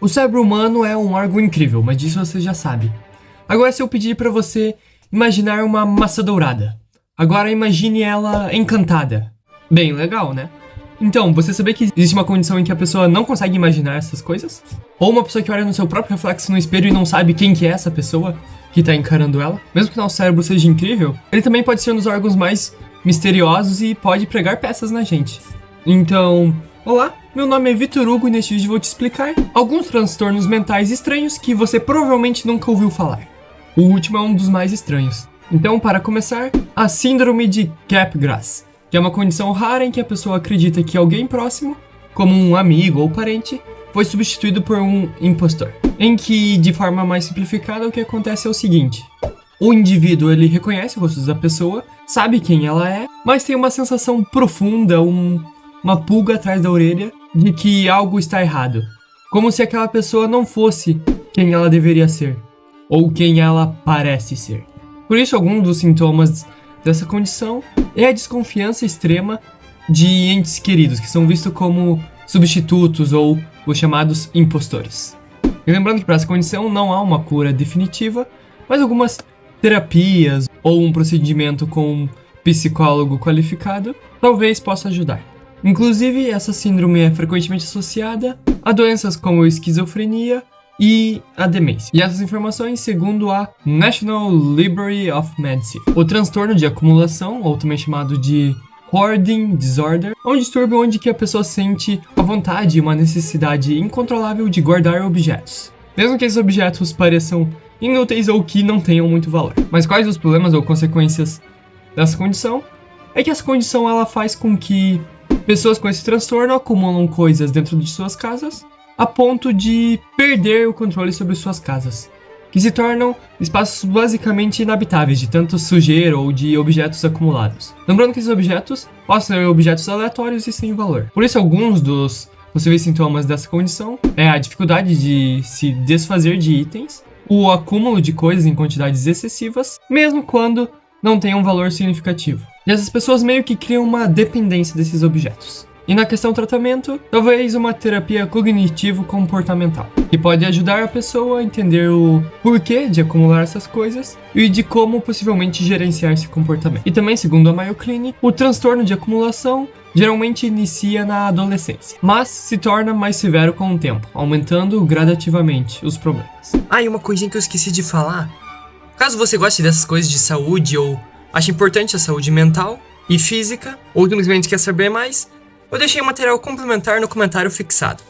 O cérebro humano é um órgão incrível, mas disso você já sabe. Agora, se eu pedir pra você imaginar uma maçã dourada, agora imagine ela encantada. Bem legal, né? Então, você sabia que existe uma condição em que a pessoa não consegue imaginar essas coisas? Ou uma pessoa que olha no seu próprio reflexo no espelho e não sabe quem que é essa pessoa que tá encarando ela? Mesmo que nosso cérebro seja incrível, ele também pode ser um dos órgãos mais misteriosos e pode pregar peças na gente. Então, olá, meu nome é Vitor Hugo e neste vídeo vou te explicar alguns transtornos mentais estranhos que você provavelmente nunca ouviu falar. O último é um dos mais estranhos. Então, para começar, a Síndrome de Capgras, que é uma condição rara em que a pessoa acredita que alguém próximo, como um amigo ou parente, foi substituído por um impostor. Em que, de forma mais simplificada, o que acontece é o seguinte: o indivíduo ele reconhece o rosto da pessoa, sabe quem ela é, mas tem uma sensação profunda, uma pulga atrás da orelha de que algo está errado. Como se aquela pessoa não fosse quem ela deveria ser, ou quem ela parece ser. Por isso, algum dos sintomas dessa condição é a desconfiança extrema de entes queridos, que são vistos como substitutos ou os chamados impostores. E lembrando que para essa condição não há uma cura definitiva, mas algumas terapias ou um procedimento com um psicólogo qualificado talvez possa ajudar. Inclusive, essa síndrome é frequentemente associada a doenças como esquizofrenia e a demência. E essas informações segundo a National Library of Medicine. O transtorno de acumulação, ou também chamado de hoarding disorder, é um distúrbio onde que a pessoa sente uma vontade e uma necessidade incontrolável de guardar objetos, mesmo que esses objetos pareçam inúteis ou que não tenham muito valor. Mas quais os problemas ou consequências dessa condição? É que essa condição ela faz com que pessoas com esse transtorno acumulam coisas dentro de suas casas a ponto de perder o controle sobre suas casas, que se tornam espaços basicamente inabitáveis de tanto sujeira ou de objetos acumulados. Lembrando que esses objetos podem ser objetos aleatórios e sem valor. Por isso, alguns dos possíveis sintomas dessa condição é a dificuldade de se desfazer de itens, o acúmulo de coisas em quantidades excessivas, mesmo quando não tem um valor significativo. E essas pessoas meio que criam uma dependência desses objetos. E na questão tratamento, talvez uma terapia cognitivo-comportamental, que pode ajudar a pessoa a entender o porquê de acumular essas coisas e de como possivelmente gerenciar esse comportamento. E também, segundo a Mayo Clinic, o transtorno de acumulação geralmente inicia na adolescência, mas se torna mais severo com o tempo, aumentando gradativamente os problemas. Ah, e uma coisinha que eu esqueci de falar. Caso você goste dessas coisas de saúde ou ache importante a saúde mental e física, ou simplesmente quer saber mais, eu deixei um material complementar no comentário fixado.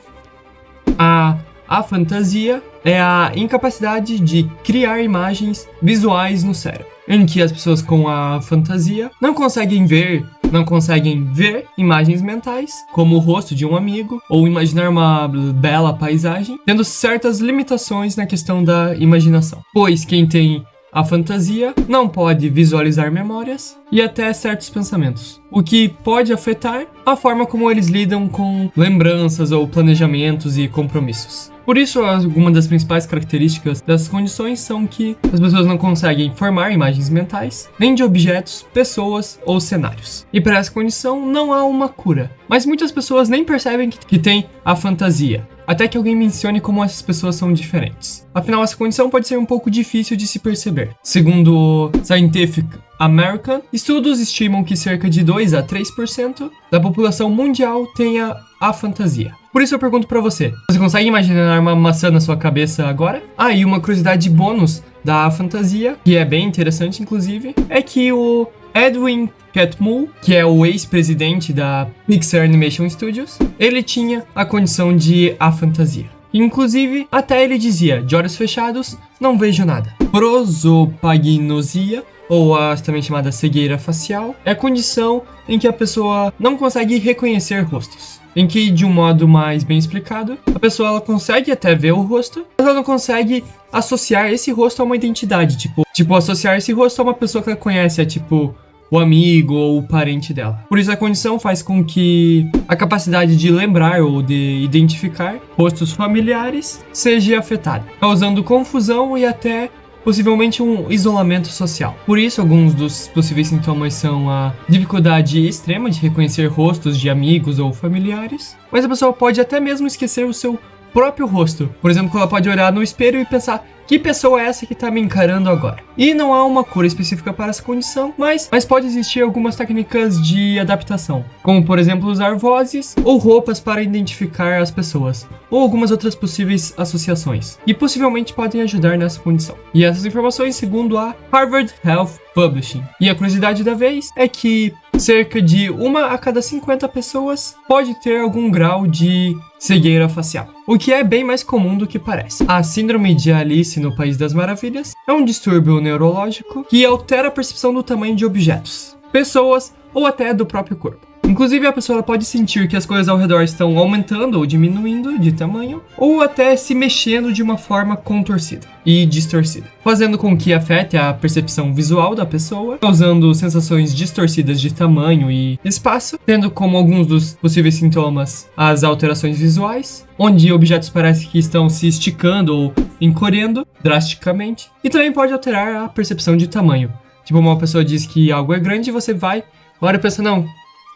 A afantasia é a incapacidade de criar imagens visuais no cérebro, em que as pessoas com a fantasia não conseguem ver imagens mentais, como o rosto de um amigo, ou imaginar uma bela paisagem, tendo certas limitações na questão da imaginação. Pois quem tem a fantasia não pode visualizar memórias e até certos pensamentos, o que pode afetar a forma como eles lidam com lembranças ou planejamentos e compromissos. Por isso, algumas das principais características dessas condições são que as pessoas não conseguem formar imagens mentais, nem de objetos, pessoas ou cenários. E para essa condição não há uma cura, mas muitas pessoas nem percebem que têm a fantasia, até que alguém mencione como essas pessoas são diferentes. Afinal, essa condição pode ser um pouco difícil de se perceber. Segundo o Scientific American, estudos estimam que cerca de 2 a 3% da população mundial tenha a fantasia. Por isso eu pergunto pra você consegue imaginar uma maçã na sua cabeça agora? Ah, e uma curiosidade bônus da fantasia, que é bem interessante inclusive, é que o Edwin Catmull, que é o ex-presidente da Pixar Animation Studios, ele tinha a condição de afantasia. Inclusive, até ele dizia: de olhos fechados, não vejo nada. Prosopagnosia, ou a também chamada cegueira facial, é a condição em que a pessoa não consegue reconhecer rostos. Em que, de um modo mais bem explicado, a pessoa ela consegue até ver o rosto, mas ela não consegue associar esse rosto a uma identidade. Tipo, associar esse rosto a uma pessoa que ela conhece, tipo o amigo ou o parente dela. Por isso a condição faz com que a capacidade de lembrar ou de identificar rostos familiares seja afetada, causando confusão e até possivelmente um isolamento social. Por isso, alguns dos possíveis sintomas são a dificuldade extrema de reconhecer rostos de amigos ou familiares, mas a pessoa pode até mesmo esquecer o seu próprio rosto. Por exemplo, ela pode olhar no espelho e pensar: que pessoa é essa que tá me encarando agora? E não há uma cura específica para essa condição, mas pode existir algumas técnicas de adaptação, como por exemplo usar vozes ou roupas para identificar as pessoas, ou algumas outras possíveis associações, e possivelmente podem ajudar nessa condição. E essas informações segundo a Harvard Health Publishing. E a curiosidade da vez é que cerca de 1 a cada 50 pessoas pode ter algum grau de cegueira facial, o que é bem mais comum do que parece. A síndrome de Alice no País das Maravilhas é um distúrbio neurológico que altera a percepção do tamanho de objetos, pessoas ou até do próprio corpo. Inclusive, a pessoa pode sentir que as coisas ao redor estão aumentando ou diminuindo de tamanho, ou até se mexendo de uma forma contorcida e distorcida, fazendo com que afete a percepção visual da pessoa, causando sensações distorcidas de tamanho e espaço, tendo como alguns dos possíveis sintomas as alterações visuais, onde objetos parecem que estão se esticando ou encolhendo drasticamente, e também pode alterar a percepção de tamanho. Tipo, uma pessoa diz que algo é grande e você vai, olha e pensa, não,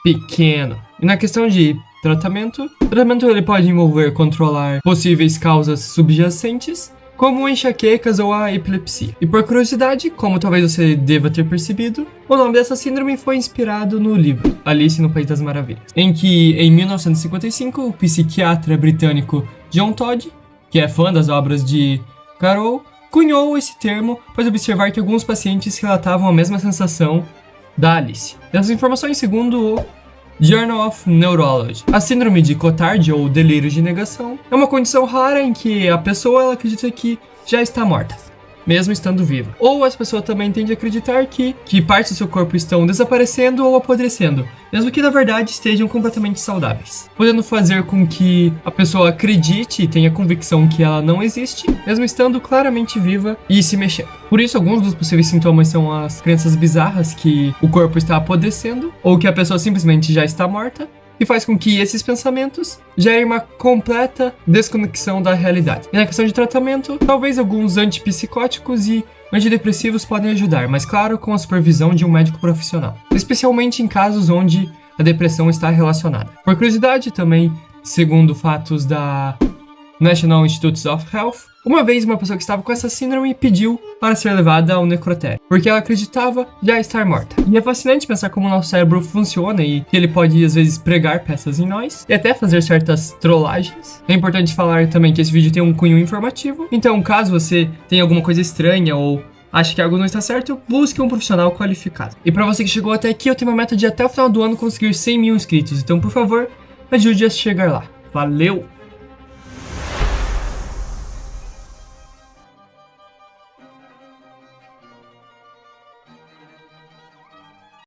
pequeno. E na questão de tratamento, o tratamento ele pode envolver controlar possíveis causas subjacentes, como enxaquecas ou a epilepsia. E por curiosidade, como talvez você deva ter percebido, o nome dessa síndrome foi inspirado no livro Alice no País das Maravilhas, em que, em 1955, o psiquiatra britânico John Todd, que é fã das obras de Carroll, cunhou esse termo após observar que alguns pacientes relatavam a mesma sensação da Alice. Essas informações segundo o Journal of Neurology. A síndrome de Cotard, ou delírio de negação, é uma condição rara em que a pessoa ela acredita que já está morta, mesmo estando viva. Ou as pessoas também tendem a acreditar que partes do seu corpo estão desaparecendo ou apodrecendo, mesmo que na verdade estejam completamente saudáveis, podendo fazer com que a pessoa acredite e tenha convicção que ela não existe, mesmo estando claramente viva e se mexendo. Por isso, alguns dos possíveis sintomas são as crenças bizarras que o corpo está apodrecendo, ou que a pessoa simplesmente já está morta, que faz com que esses pensamentos gerem uma completa desconexão da realidade. E na questão de tratamento, talvez alguns antipsicóticos e antidepressivos podem ajudar, mas claro, com a supervisão de um médico profissional, especialmente em casos onde a depressão está relacionada. Por curiosidade também, segundo fatos da National Institutes of Health, uma vez uma pessoa que estava com essa síndrome pediu para ser levada ao necrotério, porque ela acreditava já estar morta. E é fascinante pensar como o nosso cérebro funciona e que ele pode às vezes pregar peças em nós e até fazer certas trollagens. É importante falar também que esse vídeo tem um cunho informativo, então caso você tenha alguma coisa estranha ou acha que algo não está certo, busque um profissional qualificado. E para você que chegou até aqui, eu tenho uma meta de até o final do ano conseguir 100 mil inscritos, então por favor, ajude a chegar lá. Valeu!